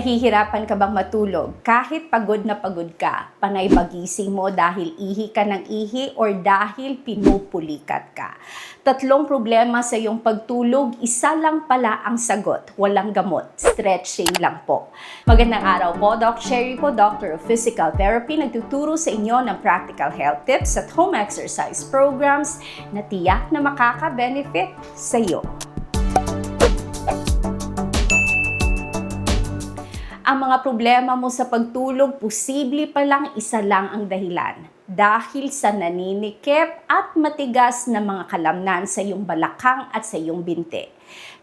Nahihirapan ka bang matulog kahit pagod na pagod ka? Panay bagising mo dahil ihi ka ng ihi or dahil pinupulikat ka? Tatlong problema sa iyong pagtulog, isa lang pala ang sagot. Walang gamot. Stretching lang po. Magandang araw po, Doc Sherry po, Doctor of Physical Therapy. Nagtuturo sa inyo ng practical health tips at home exercise programs na tiyak na makaka-benefit sa iyo. Ang mga problema mo sa pagtulog, posible pa lang isa lang ang dahilan. Dahil sa naninikip at matigas na mga kalamnan sa iyong balakang at sa iyong binti.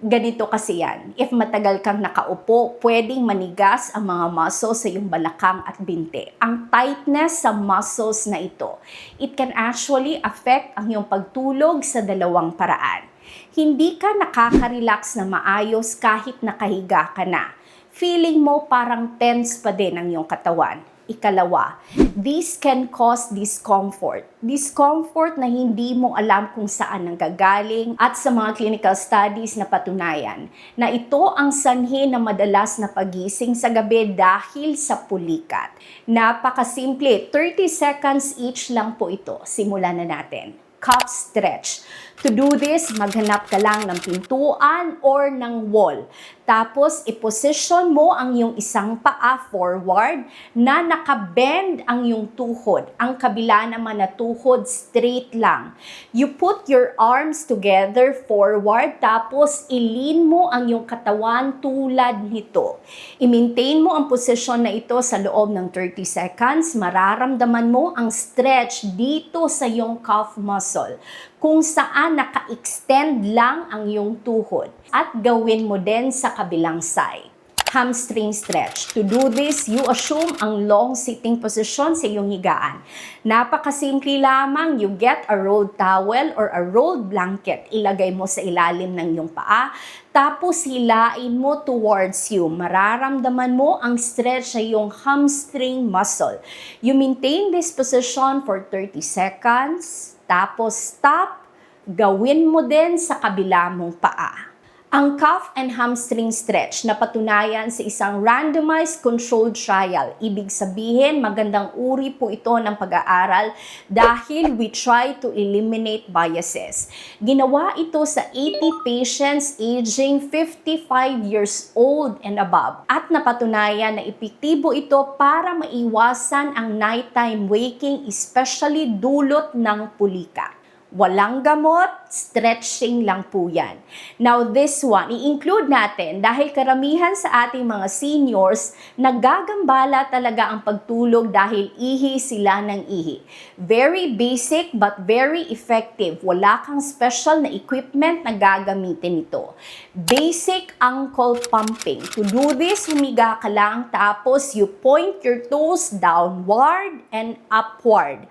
Ganito kasi yan. If matagal kang nakaupo, pwedeng manigas ang mga muscles sa iyong balakang at binti. Ang tightness sa muscles na ito, it can actually affect ang iyong pagtulog sa dalawang paraan. Hindi ka nakaka-relax na maayos kahit nakahiga ka na. Feeling mo parang tense pa din ang iyong katawan. Ikalawa, this can cause discomfort. Discomfort na hindi mo alam kung saan nanggagaling at sa mga clinical studies na patunayan na ito ang sanhi na madalas na pagising sa gabi dahil sa pulikat. Napakasimple, 30 seconds each lang po ito. Simulan na natin. Calf stretch. To do this, maghanap ka lang ng pintuan or ng wall. Tapos, iposition mo ang iyong isang paa forward na nakabend ang iyong tuhod. Ang kabila naman na tuhod, straight lang. You put your arms together forward, tapos ilin mo ang iyong katawan tulad nito. I-maintain mo ang posisyon na ito sa loob ng 30 seconds. Mararamdaman mo ang stretch dito sa iyong calf muscle, kung saan naka-extend lang ang iyong tuhod. At gawin mo din sa kabilang side. Hamstring stretch. To do this, you assume ang long sitting position sa iyong higaan. Napakasimple lamang, you get a rolled towel or a rolled blanket. Ilagay mo sa ilalim ng iyong paa, tapos hilain mo towards you. Mararamdaman mo ang stretch sa iyong hamstring muscle. You maintain this position for 30 seconds, tapos stop. Gawin mo din sa kabila mong paa. Ang calf and hamstring stretch na patunayan sa isang randomized controlled trial. Ibig sabihin, magandang uri po ito ng pag-aaral dahil we try to eliminate biases. Ginawa ito sa 80 patients aging 55 years old and above. At napatunayan na epektibo ito para maiwasan ang nighttime waking, especially dulot ng pulikat. Walang gamot, stretching lang po yan. Now this one, i-include natin dahil karamihan sa ating mga seniors, nagagambala talaga ang pagtulog dahil ihi sila ng ihi. Very basic but very effective. Wala kang special na equipment na gagamitin ito. Basic ankle pumping. To do this, humiga ka lang tapos you point your toes downward and upward.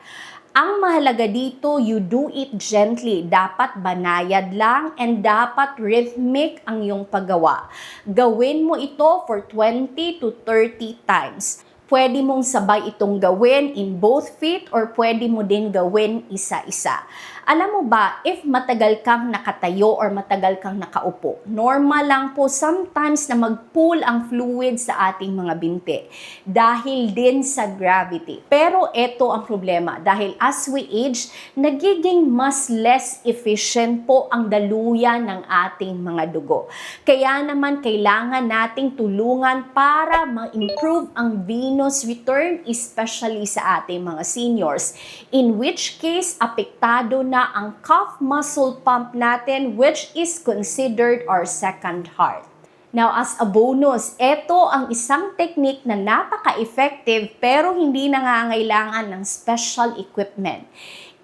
Ang mahalaga dito, you do it gently. Dapat banayad lang and dapat rhythmic ang iyong paggawa. Gawin mo ito for 20 to 30 times. Pwede mong sabay itong gawin in both feet or pwede mo din gawin isa-isa. Alam mo ba, if matagal kang nakatayo or matagal kang nakaupo, normal lang po sometimes na mag-pool ang fluid sa ating mga binti dahil din sa gravity. Pero ito ang problema dahil as we age, nagiging mas less efficient po ang daluyan ng ating mga dugo. Kaya naman kailangan nating tulungan para ma-improve ang venous return, especially sa ating mga seniors. In which case, apektado na ang calf muscle pump natin, which is considered our second heart. Now, as a bonus, ito ang isang technique na napaka-effective pero hindi nangangailangan ng special equipment.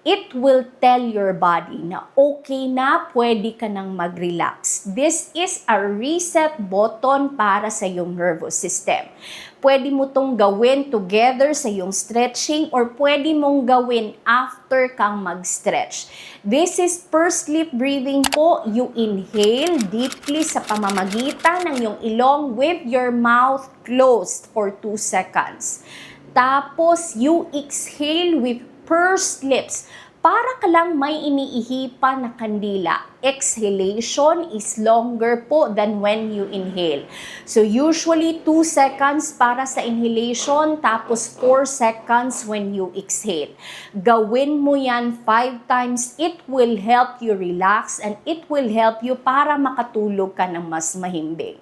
It will tell your body na okay na, pwede ka nang mag-relax. This is a reset button para sa iyong nervous system. Pwede mo itong gawin together sa iyong stretching or pwede mong gawin after kang mag-stretch. This is first sleep breathing po. You inhale deeply sa pamamagitan ng iyong ilong with your mouth closed for 2 seconds. Tapos, you exhale with pursed lips. para ka lang may iniihipan na kandila. Exhalation is longer po than when you inhale. So usually 2 seconds para sa inhalation, tapos 4 seconds when you exhale. Gawin mo yan 5 times. It will help you relax and it will help you para makatulog ka ng mas mahimbing.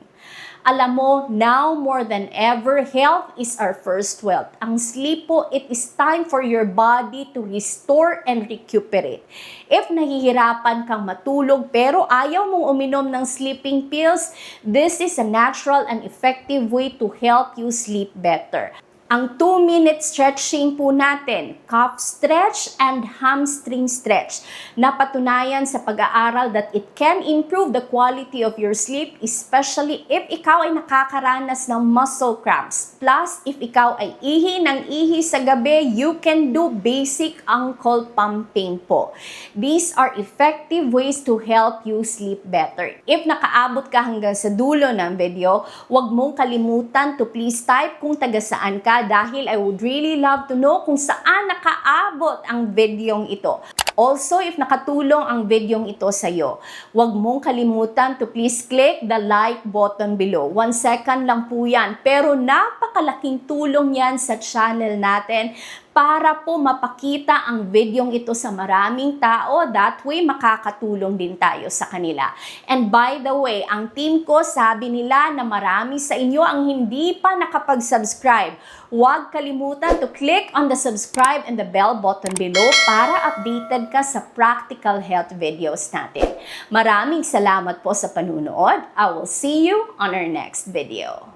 Alam mo, now more than ever, health is our first wealth. Ang sleep po, it is time for your body to restore and recuperate. If nahihirapan kang matulog pero ayaw mong uminom ng sleeping pills, this is a natural and effective way to help you sleep better. Ang 2-minute stretching po natin, calf stretch and hamstring stretch. Napatunayan sa pag-aaral that it can improve the quality of your sleep, especially if ikaw ay nakakaranas ng muscle cramps. Plus, if ikaw ay ihi ng ihi sa gabi, you can do basic ankle pumping po. These are effective ways to help you sleep better. If nakaabot ka hanggang sa dulo ng video, huwag mong kalimutan to please type kung taga saan ka, dahil I would really love to know kung saan nakaabot ang videong ito. Also, if nakatulong ang videong ito sa iyo, huwag mong kalimutan to please click the like button below. 1 second lang po yan, pero napakalaking tulong yan sa channel natin para po mapakita ang videong ito sa maraming tao. That way, makakatulong din tayo sa kanila. And by the way, ang team ko sabi nila na marami sa inyo ang hindi pa nakapag-subscribe. Huwag kalimutan to click on the subscribe and the bell button below para updated ka sa practical health videos natin. Maraming salamat po sa panunood. I will see you on our next video.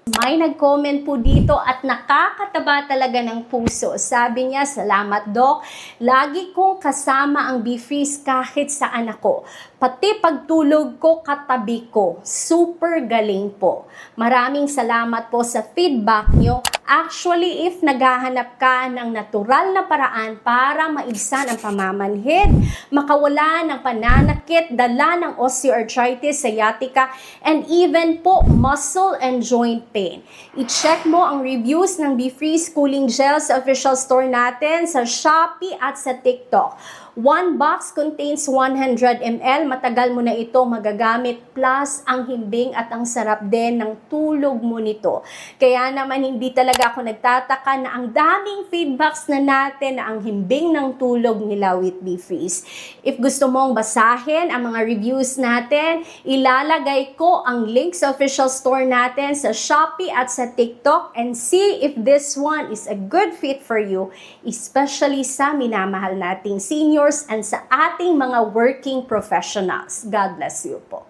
May nag-comment po dito at nakakataba talaga ng puso. Sabi niya, salamat Doc. Lagi kong kasama ang BeFreeze kahit saan ako. Pati pagtulog ko, katabi ko. Super galing po. Maraming salamat po sa feedback nyo. Actually, if naghahanap ka ng natural na paraan para maibsan ang pamamanhid, makawala ng pananakit, dala ng osteoarthritis, sciatica, and even po muscle and joint pain. I-check mo ang reviews ng BeFreeze Cooling Gel sa official store natin sa Shopee at sa TikTok. 1 box contains 100 ml. Matagal mo na ito magagamit. Plus, ang himbing at ang sarap din ng tulog mo nito. Kaya naman hindi talaga ako nagtataka na ang daming feedbacks na natin na ang himbing ng tulog nila with BeFreeze. If gusto mong basahin ang mga reviews natin, ilalagay ko ang link sa official store natin sa Shopee at sa TikTok and see if this one is a good fit for you, especially sa minamahal nating seniors and sa ating mga working professionals. God bless you po.